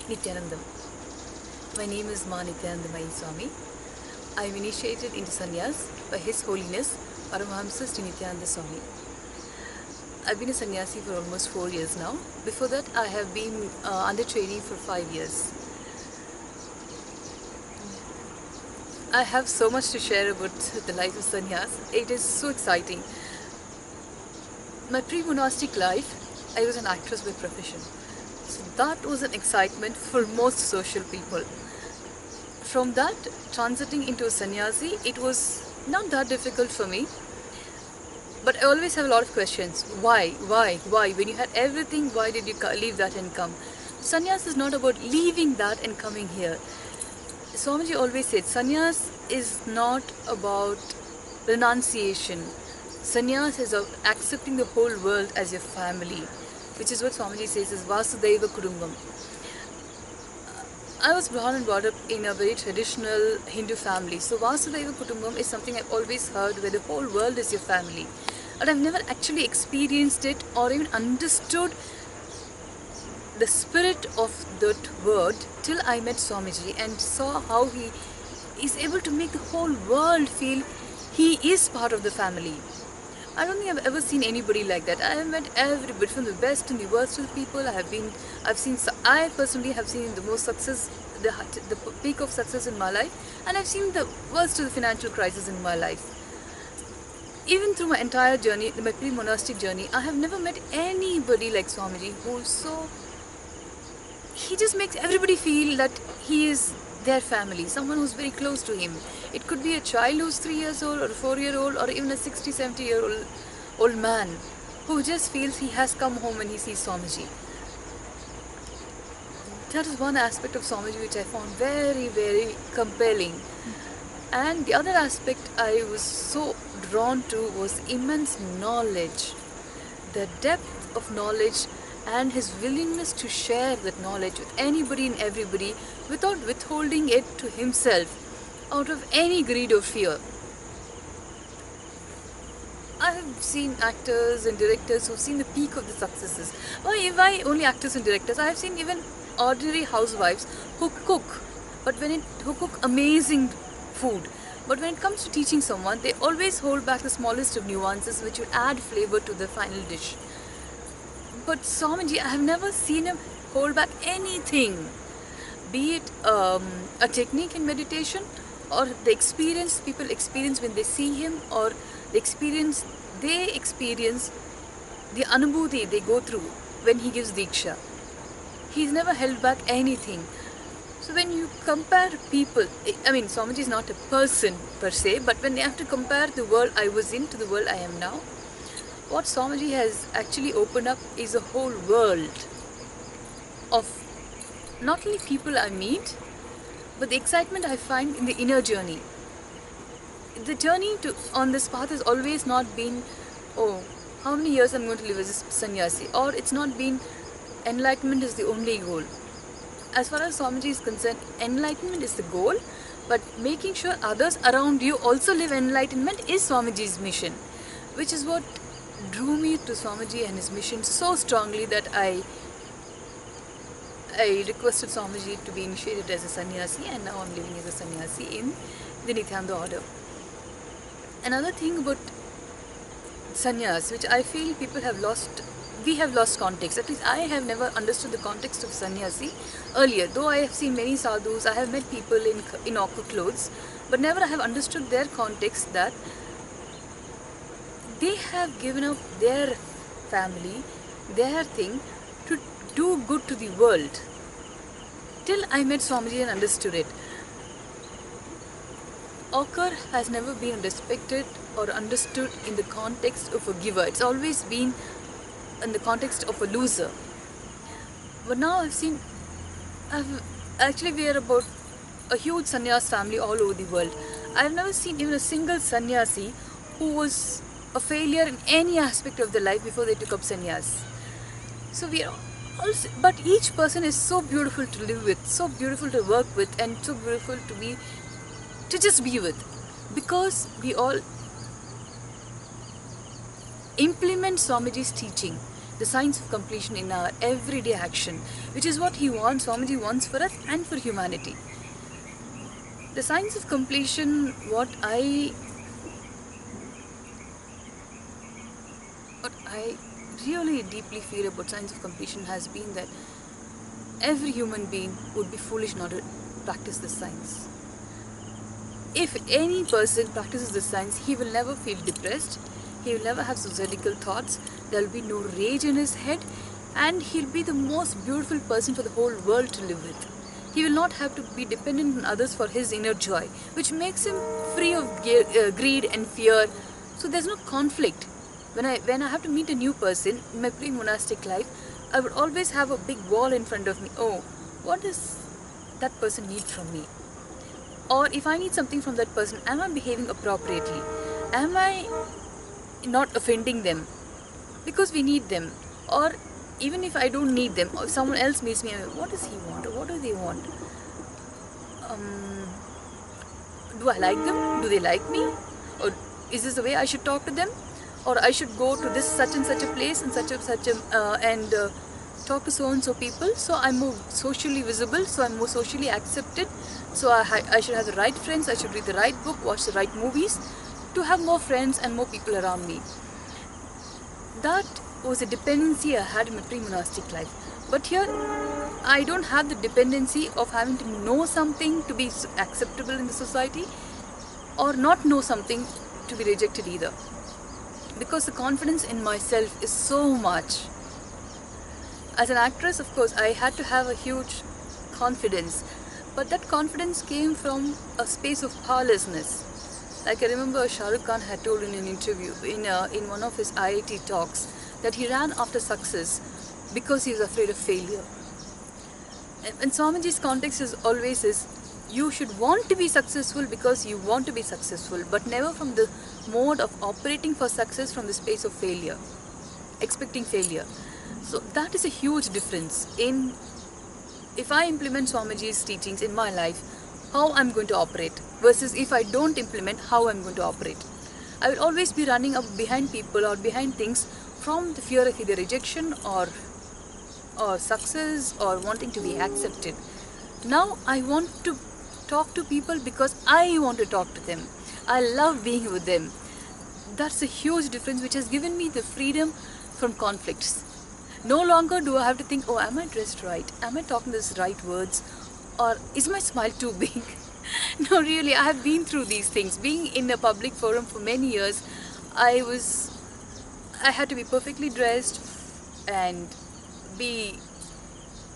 Nithyanandam. My name is Nithyananda Swami. I am initiated into sannyas by His Holiness Paramahamsa Sri Nithyananda Swami. I've been a sannyasi for almost 4 years now. Before that, I have been under training for 5 years. I have so much to share about the life of sannyas. It is so exciting. My pre-monastic life, I was an actress by profession. So that was an excitement for most social people. From that, transiting into a sannyasi, it was not that difficult for me. But I always have a lot of questions. Why? When you had everything, why did you leave that and come? Sannyas is not about leaving that and coming here. Swamiji always said, sannyas is not about renunciation. Sannyas is about accepting the whole world as your family, which is what Swamiji says is Vasudhaiva Kudumbam. I was born and brought up in a very traditional Hindu family. So Vasudhaiva Kudumbam is something I've always heard, where the whole world is your family. But I've never actually experienced it or even understood the spirit of that word till I met Swamiji and saw how he is able to make the whole world feel he is part of the family. I don't think I've ever seen anybody like that. I have met everybody, from the best and the worst of the people. I personally have seen the most success, the peak of success in my life, and I've seen the worst of the financial crisis in my life. Even through my entire journey, my pre-monastic journey, I have never met anybody like Swamiji who is so... He just makes everybody feel that he is their family, someone who's very close to him. It could be a child who's 3 years old or a 4-year-old or even a 60, 70-year-old man who just feels he has come home when he sees Swamiji. That is one aspect of Swamiji which I found very, very compelling. And the other aspect I was so drawn to was immense knowledge. The depth of knowledge and his willingness to share that knowledge with anybody and everybody without withholding it to himself out of any greed or fear. I have seen actors and directors who've seen the peak of the successes. Why only actors and directors? I have seen even ordinary housewives who cook, who cook amazing food. But when it comes to teaching someone, they always hold back the smallest of nuances which would add flavor to the final dish. But Swamiji, I have never seen him hold back anything, be it a technique in meditation or the experience people experience when they see him, or the experience they experience, the anubhuti they go through when he gives diksha. He's never held back anything. So when you compare people, I mean, Swamiji is not a person per se, but when you have to compare the world I was in to the world I am now, what Swamiji has actually opened up is a whole world of not only people I meet, but the excitement I find in the inner journey. The journey on this path has always not been, oh, how many years I'm going to live as a sannyasi, or it's not been enlightenment is the only goal. As far as Swamiji is concerned, enlightenment is the goal, but making sure others around you also live enlightenment is Swamiji's mission, which is what drew me to Swamiji and his mission so strongly that I requested Swamiji to be initiated as a sannyasi, and now I'm living as a sannyasi in the Nithyananda order. Another thing about sannyas, which I feel we have lost context. At least I have never understood the context of sannyasi earlier. Though I have seen many sadhus, I have met people in awkward clothes, but never I have understood their context, that they have given up their family, their thing, to do good to the world. Till I met Swamiji and understood it. Ochre has never been respected or understood in the context of a giver. It's always been in the context of a loser. But now we are about a huge sannyas family all over the world. I have never seen even a single sannyasi who was a failure in any aspect of their life before they took up sannyas. So but each person is so beautiful to live with, so beautiful to work with, and so beautiful to just be with, because we all implement Swamiji's teaching. the science of completion in our everyday action, which is what he wants, Swamiji wants for us and for humanity. The science of completion, what I really deeply feel about science of completion has been that every human being would be foolish not to practice this science. If any person practices this science, he will never feel depressed, he will never have suicidal thoughts, there will be no rage in his head, and he'll be the most beautiful person for the whole world to live with. He will not have to be dependent on others for his inner joy, which makes him free of greed and fear. So there's no conflict. When I have to meet a new person in my pre-monastic life, I would always have a big wall in front of me. Oh, what does that person need from me? Or if I need something from that person, am I behaving appropriately? Am I not offending them? Because we need them. Or even if I don't need them, or if someone else meets me, what does he want? Or what do they want? Do I like them? Do they like me? Or is this the way I should talk to them? Or I should go to this such and such a place and and talk to so and so people, so I'm more socially visible, so I'm more socially accepted, so I should have the right friends, I should read the right book, watch the right movies to have more friends and more people around me. That was a dependency I had in my pre-monastic life. But here I don't have the dependency of having to know something to be acceptable in the society, or not know something to be rejected either. Because the confidence in myself is so much. As an actress, of course, I had to have a huge confidence, but that confidence came from a space of powerlessness. Like I remember Shah Rukh Khan had told in an interview, in one of his IIT talks, that he ran after success because he was afraid of failure. And Swamiji's context is always you should want to be successful because you want to be successful, but never from the mode of operating for success from the space of failure, expecting failure. So that is a huge difference in, if I implement Swamiji's teachings in my life, how I'm going to operate, versus if I don't implement, how I'm going to operate. I will always be running up behind people or behind things from the fear of either rejection or success or wanting to be accepted. Now I want to talk to people because I want to talk to them. I love being with them. That's a huge difference which has given me the freedom from conflicts. No longer do I have to think, oh, am I dressed right? Am I talking these right words? Or is my smile too big? No, really, I have been through these things. Being in a public forum for many years, I had to be perfectly dressed and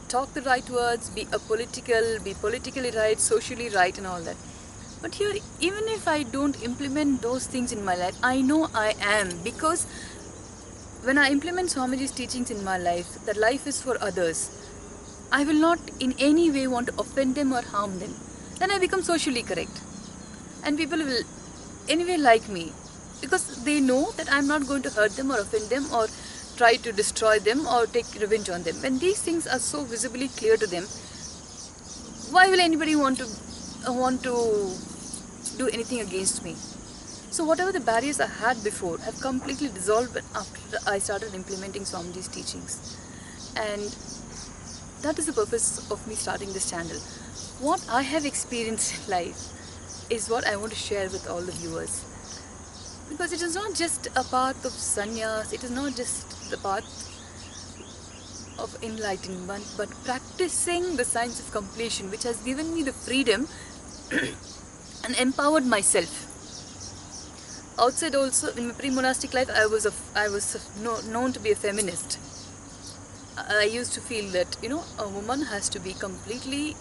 talk the right words, be politically right, socially right and all that. But here, even if I don't implement those things in my life, I know I am, because when I implement Swamiji's teachings in my life, that life is for others, I will not in any way want to offend them or harm them. Then I become socially correct. And people will anyway like me, because they know that I'm not going to hurt them or offend them or try to destroy them or take revenge on them. When these things are so visibly clear to them, why will anybody want to do anything against me? So whatever the barriers I had before have completely dissolved after I started implementing Swamiji's teachings. And that is the purpose of me starting this channel. What I have experienced in life is what I want to share with all the viewers. Because it is not just a path of sannyas, it is not just the path of enlightenment, but practicing the science of completion, which has given me the freedom and empowered myself. Outside also, in my pre-monastic life, I was known to be a feminist. I used to feel that, a woman has to be completely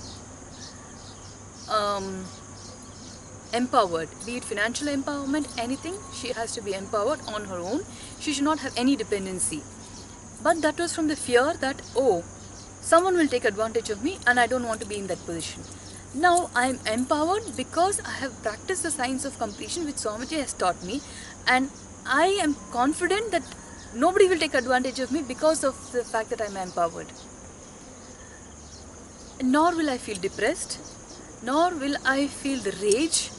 empowered, be it financial empowerment, anything, she has to be empowered on her own. She should not have any dependency. But that was from the fear that, oh, someone will take advantage of me and I don't want to be in that position. Now I am empowered because I have practiced the science of completion which Swamiji has taught me, and I am confident that nobody will take advantage of me because of the fact that I am empowered. Nor will I feel depressed, nor will I feel the rage,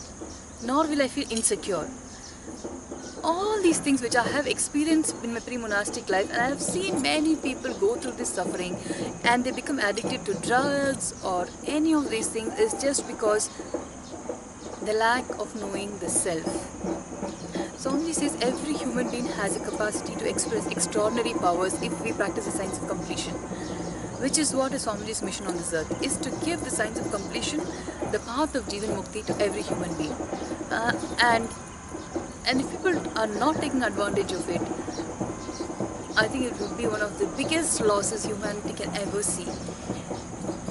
nor will I feel insecure. all these things which I have experienced in my pre-monastic life, and I have seen many people go through this suffering and they become addicted to drugs or any of these things, is just because the lack of knowing the self. Swamiji says every human being has a capacity to express extraordinary powers if we practice the science of completion, which is what is Swamiji's mission on this earth, is to give the science of completion, the path of Jivan Mukti, to every human being. And if people are not taking advantage of it, I think it would be one of the biggest losses humanity can ever see.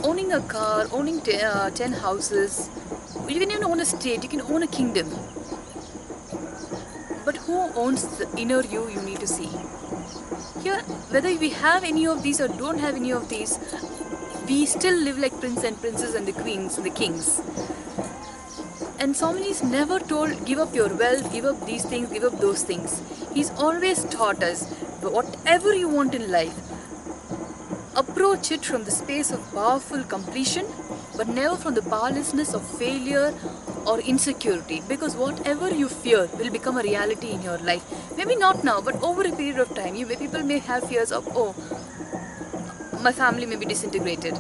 Owning a car, owning 10 houses, you can even own a state, you can own a kingdom. But who owns the inner you need to see? Here, whether we have any of these or don't have any of these, we still live like prince and princess and the queens and the kings. And Swamiji's never told, give up your wealth, give up these things, give up those things. He's always taught us, whatever you want in life, approach it from the space of powerful completion, but never from the powerlessness of failure or insecurity, because whatever you fear will become a reality in your life. Maybe not now, but over a period of time, people may have fears of, oh, my family may be disintegrated.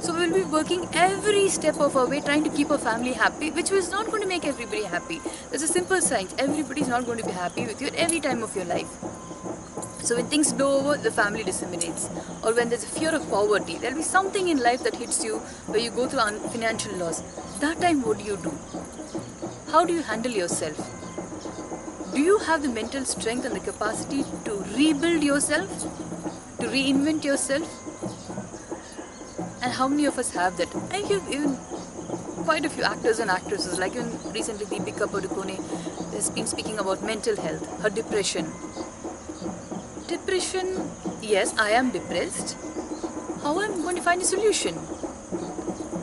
So we will be working every step of our way trying to keep our family happy, which is not going to make everybody happy. There's a simple science. Everybody is not going to be happy with you at every time of your life. So when things blow over, the family disseminates. Or when there's a fear of poverty, there'll be something in life that hits you where you go through financial loss. That time, what do? How do you handle yourself? Do you have the mental strength and the capacity to rebuild yourself? To reinvent yourself? And how many of us have that? I hear even quite a few actors and actresses, like even recently Deepika Padukone has been speaking about mental health, her depression. Depression, yes, I am depressed. How am I going to find a solution?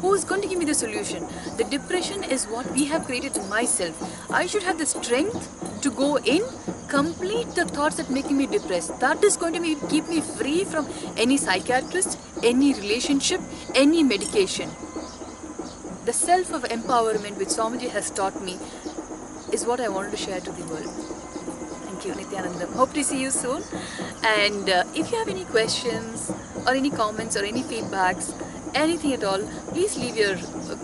Who is going to give me the solution? The depression is what we have created in myself. I should have the strength to go in, complete the thoughts that make me depressed. That is going to keep me free from any psychiatrist, any relationship, any medication. The self of empowerment which Swamiji has taught me is what I wanted to share to the world. Thank you, Nithyanandam. Hope to see you soon. And if you have any questions or any comments or any feedbacks, anything at all, please leave your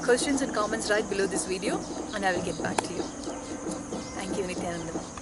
questions and comments right below this video and I will get back to you. Thank you, Nithyanandam.